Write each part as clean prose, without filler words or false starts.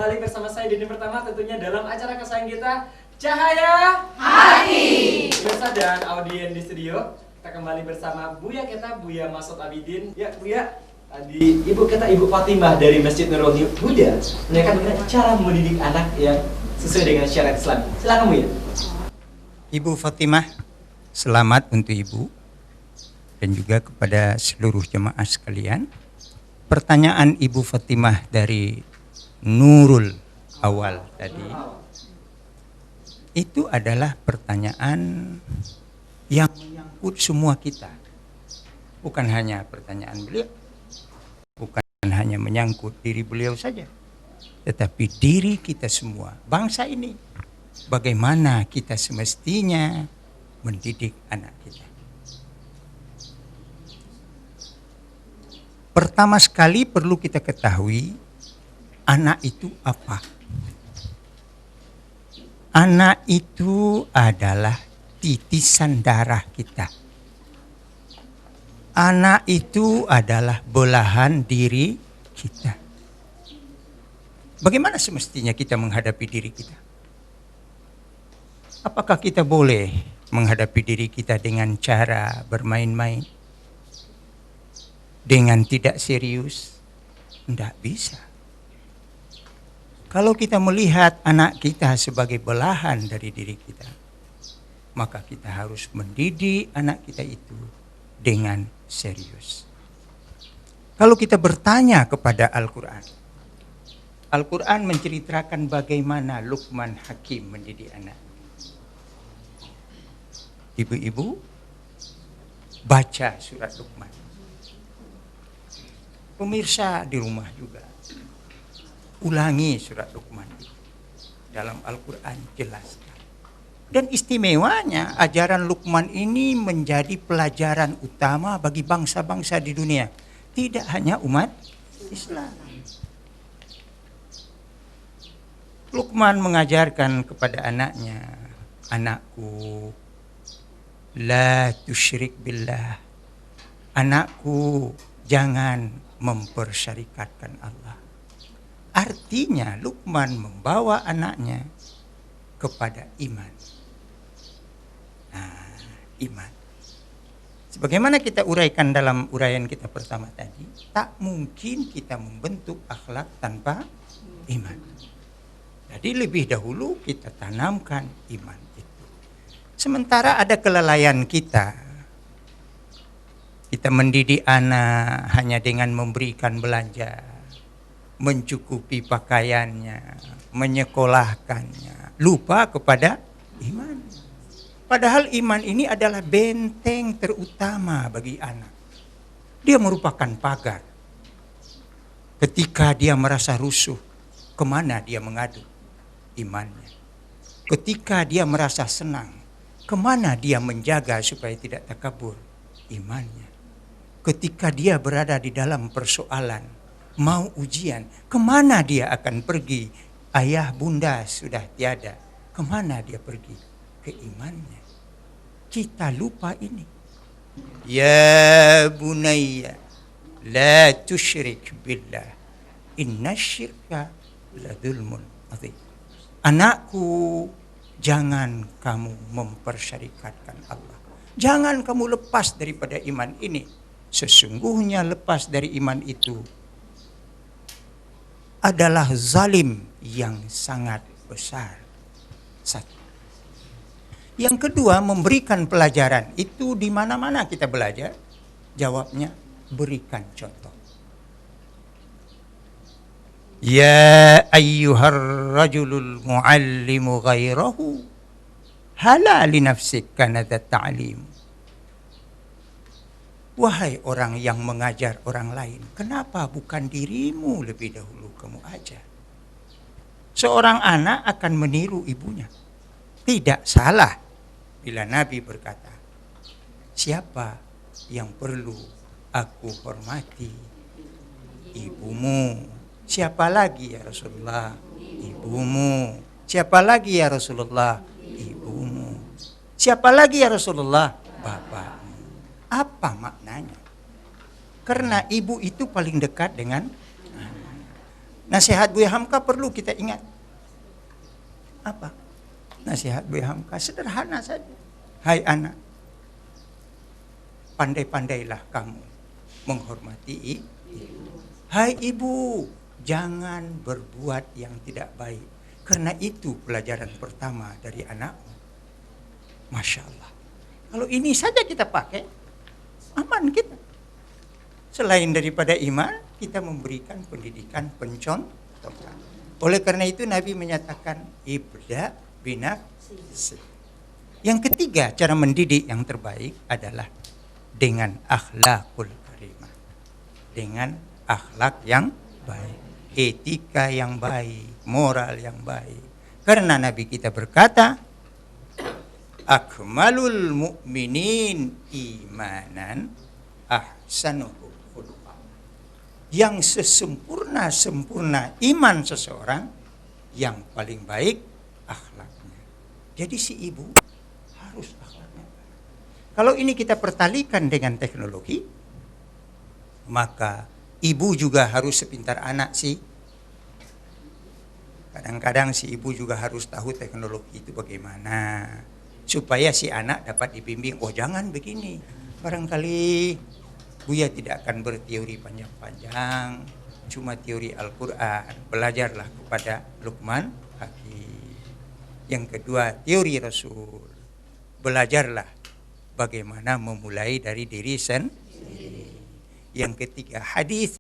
kembali bersama saya Dini Pertama tentunya dalam acara kesayangan kita Cahaya Hati. Pemirsa dan audien di studio, kita kembali bersama Buya kita, Buya Masud Abidin. Ya Buya, tadi Ibu kita, Ibu Fatimah dari Masjid Nurul Huda menanyakan mengenai cara mendidik anak yang sesuai dengan syariat Islam. Silakan Buya. Ibu Fatimah, selamat untuk Ibu dan juga kepada seluruh jemaah sekalian. Pertanyaan Ibu Fatimah dari Nurul awal tadi, itu adalah pertanyaan yang menyangkut semua kita. Bukan hanya pertanyaan beliau, bukan hanya menyangkut diri beliau saja, tetapi diri kita semua, bangsa ini. Bagaimana kita semestinya mendidik anak kita. Pertama sekali perlu kita ketahui, anak itu apa? Anak itu adalah titisan darah kita. Anak itu adalah belahan diri kita. Bagaimana semestinya kita menghadapi diri kita? Apakah kita boleh menghadapi diri kita dengan cara bermain-main? Dengan tidak serius? Tidak bisa. Kalau kita melihat anak kita sebagai belahan dari diri kita, maka kita harus mendidik anak kita itu dengan serius. Kalau kita bertanya kepada Al-Quran, Al-Quran menceritakan bagaimana Luqman Hakim mendidik anak. Ibu-ibu, baca surat Luqman. Pemirsa di rumah juga, ulangi surat Luqman itu. Dalam Al-Quran jelaskan. Dan istimewanya ajaran Luqman ini menjadi pelajaran utama bagi bangsa-bangsa di dunia. Tidak hanya umat Islam. Luqman mengajarkan kepada anaknya, anakku, la tusyrik billah. Anakku, jangan mempersyarikatkan Allah. Artinya Luqman membawa anaknya kepada iman. Nah, iman. Sebagaimana kita uraikan dalam uraian kita pertama tadi, tak mungkin kita membentuk akhlak tanpa iman. Jadi lebih dahulu kita tanamkan iman itu. Sementara ada kelalaian kita. Kita mendidik anak hanya dengan memberikan belanja, mencukupi pakaiannya, menyekolahkannya, lupa kepada iman. Padahal iman ini adalah benteng terutama bagi anak. Dia merupakan pagar. Ketika dia merasa rusuh, kemana dia mengadu? Imannya. Ketika dia merasa senang, kemana dia menjaga supaya tidak takabur? Imannya. Ketika dia berada di dalam persoalan, mau ujian, kemana dia akan pergi? Ayah bunda sudah tiada, kemana dia pergi? Ke imannya. Kita lupa ini. Ya bunayya, la tusyrik billah, inna syirka la dzulmun adzim. Anakku, jangan kamu mempersyarikatkan Allah. Jangan kamu lepas daripada iman ini. Sesungguhnya lepas dari iman itu adalah zalim yang sangat besar. Satu. Yang kedua, memberikan pelajaran. Itu di mana-mana kita belajar. Jawabnya, berikan contoh. Ya ayyuhar rajulul muallimu ghairahu hala li nafsik kana ta'lim. Wahai orang yang mengajar orang lain, kenapa bukan dirimu lebih dahulu kamu ajar? Seorang anak akan meniru ibunya. Tidak salah bila Nabi berkata, siapa yang perlu aku hormati? Ibumu. Siapa lagi ya Rasulullah? Ibumu. Siapa lagi ya Rasulullah? Ibumu. Siapa lagi ya Rasulullah? Bapakmu. Apa maknanya? Karena ibu itu paling dekat dengan anak. Nasihat Buya Hamka perlu kita ingat. Apa? Nasihat Buya Hamka sederhana saja. Hai anak, pandai-pandailah kamu menghormati ibu. Hai ibu, jangan berbuat yang tidak baik. Karena itu pelajaran pertama dari anakmu. Masya Allah. Kalau ini saja kita pakai, aman kita. Selain daripada iman, kita memberikan pendidikan pencontohan. Oleh karena itu Nabi menyatakan ibda binafsi. Yang ketiga, cara mendidik yang terbaik adalah dengan akhlakul karimah. Dengan akhlak yang baik, etika yang baik, moral yang baik. Karena Nabi kita berkata, akmalul mu'minin imanan ahsanuhum khuluqan. Yang sesempurna-sempurna iman seseorang, yang paling baik akhlaknya. Jadi si ibu harus akhlaknya baik. Kalau ini kita pertalikan dengan teknologi, maka ibu juga harus sepintar anak sih. Kadang-kadang si ibu juga harus tahu teknologi itu bagaimana, supaya si anak dapat dibimbing. Oh jangan begini, barangkali Buya tidak akan berteori panjang-panjang, cuma teori Al-Quran. Belajarlah kepada Luqman Hakim. Yang kedua, teori Rasul. Belajarlah bagaimana memulai dari diri sendiri. Yang ketiga, hadis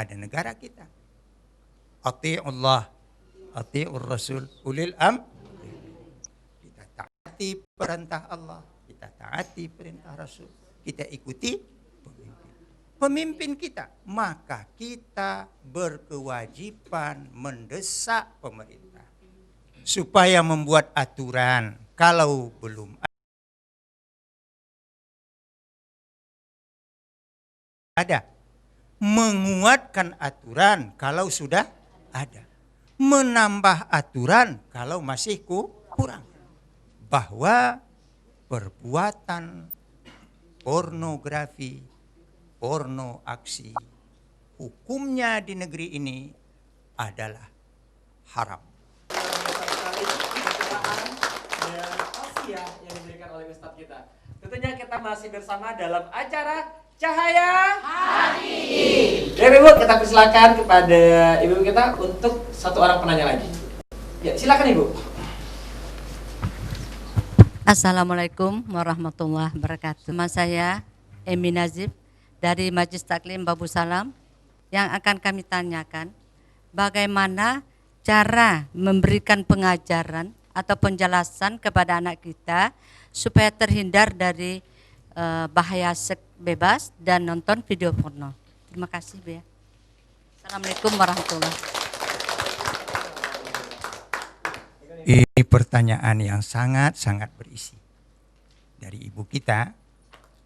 ada negara kita. Ati'ullah, ati'ur rasul, ulil am. Kita taati perintah Allah, kita taati perintah Rasul, kita ikuti pemimpin kita. Maka kita berkewajiban mendesak pemerintah supaya membuat aturan. Kalau belum ada, menguatkan aturan kalau sudah ada, menambah aturan kalau masih kurang. Bahwa perbuatan pornografi, porno aksi, hukumnya di negeri ini adalah haram. Dan tausiah yang diberikan oleh Ustadz kita. Tentunya kita masih bersama dalam acara Cahaya Hati. Ya Ibu, kita persilakan kepada Ibu kita untuk satu orang penanya lagi. Ya, silakan Ibu. Assalamualaikum warahmatullahi wabarakatuh. Nama saya Emi Nazib dari Majelis Taklim Babu Salam. Yang akan kami tanyakan, bagaimana cara memberikan pengajaran atau penjelasan kepada anak kita supaya terhindar dari bahaya seks bebas dan nonton video porno. Terima kasih Bu ya. Assalamualaikum warahmatullahi wabarakatuh. Ini pertanyaan yang sangat-sangat berisi dari ibu kita.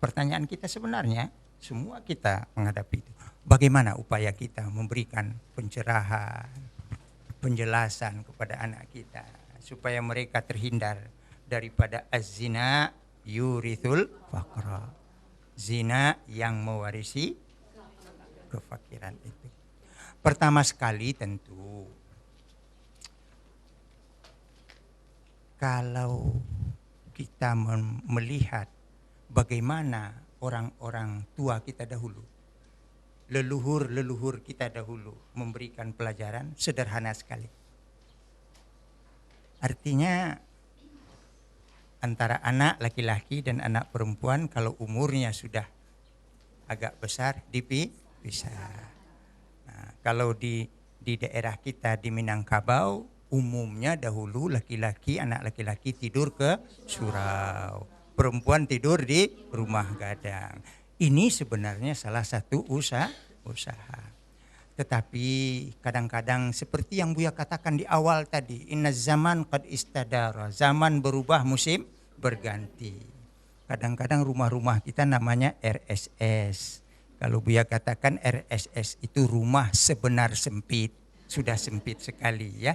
Pertanyaan kita sebenarnya semua kita menghadapi itu. Bagaimana upaya kita memberikan pencerahan, penjelasan kepada anak kita supaya mereka terhindar daripada az-zina yurithul faqra. Zina yang mewarisi kefakiran itu. Pertama sekali tentu kalau kita melihat bagaimana orang-orang tua kita dahulu, leluhur-leluhur kita dahulu memberikan pelajaran sederhana sekali. Artinya antara anak laki-laki dan anak perempuan kalau umurnya sudah agak besar dipisah. Nah, kalau di daerah kita di Minangkabau umumnya dahulu laki-laki, anak laki-laki tidur ke surau, perempuan tidur di rumah gadang. Ini sebenarnya salah satu usaha. Tetapi kadang-kadang seperti yang Buya katakan di awal tadi, inna zaman qad istadara, zaman berubah musim berganti. Kadang-kadang rumah-rumah kita namanya RSS. Kalau Buya katakan RSS itu rumah sebenar sempit, sudah sempit sekali ya.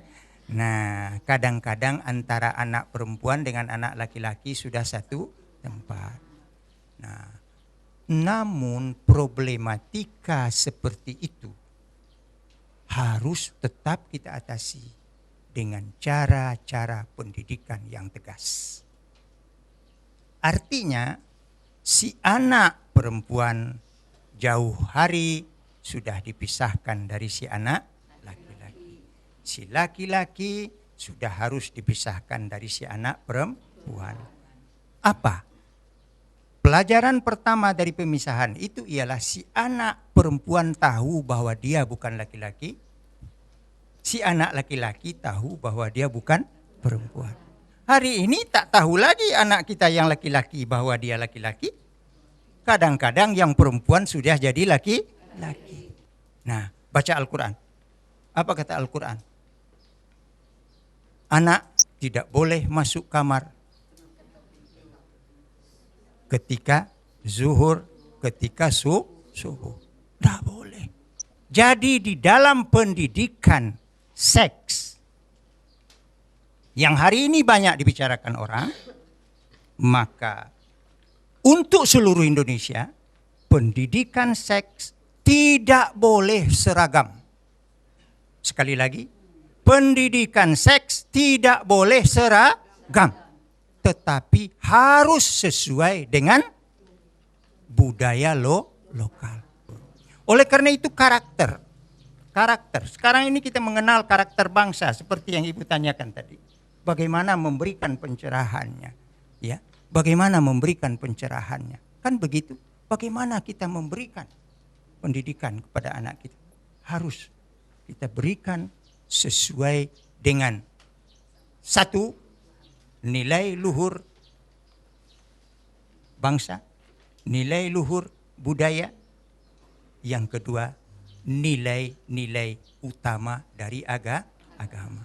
Nah, kadang-kadang antara anak perempuan dengan anak laki-laki sudah satu tempat. Nah, namun problematika seperti itu harus tetap kita atasi dengan cara-cara pendidikan yang tegas. Artinya si anak perempuan jauh hari sudah dipisahkan dari si anak laki-laki. Si laki-laki sudah harus dipisahkan dari si anak perempuan. Apa? Pelajaran pertama dari pemisahan itu ialah si anak perempuan tahu bahwa dia bukan laki-laki. Si anak laki-laki tahu bahwa dia bukan perempuan. Hari ini tak tahu lagi anak kita yang laki-laki bahwa dia laki-laki. Kadang-kadang yang perempuan sudah jadi laki-laki. Nah, baca Al-Quran. Apa kata Al-Quran? Anak tidak boleh masuk kamar ketika zuhur, ketika subuh. Tidak boleh. Jadi di dalam pendidikan seks yang hari ini banyak dibicarakan orang, maka untuk seluruh Indonesia pendidikan seks tidak boleh seragam. Sekali lagi, pendidikan seks tidak boleh seragam, tetapi harus sesuai dengan budaya lokal. Oleh karena itu karakter. Sekarang ini kita mengenal karakter bangsa seperti yang Ibu tanyakan tadi. Bagaimana memberikan pencerahannya, ya? Bagaimana memberikan pencerahannya? Kan begitu. Bagaimana kita memberikan pendidikan kepada anak kita? harus kita berikan sesuai dengan satu, nilai luhur bangsa, nilai luhur budaya. Yang kedua, nilai-nilai utama dari agama.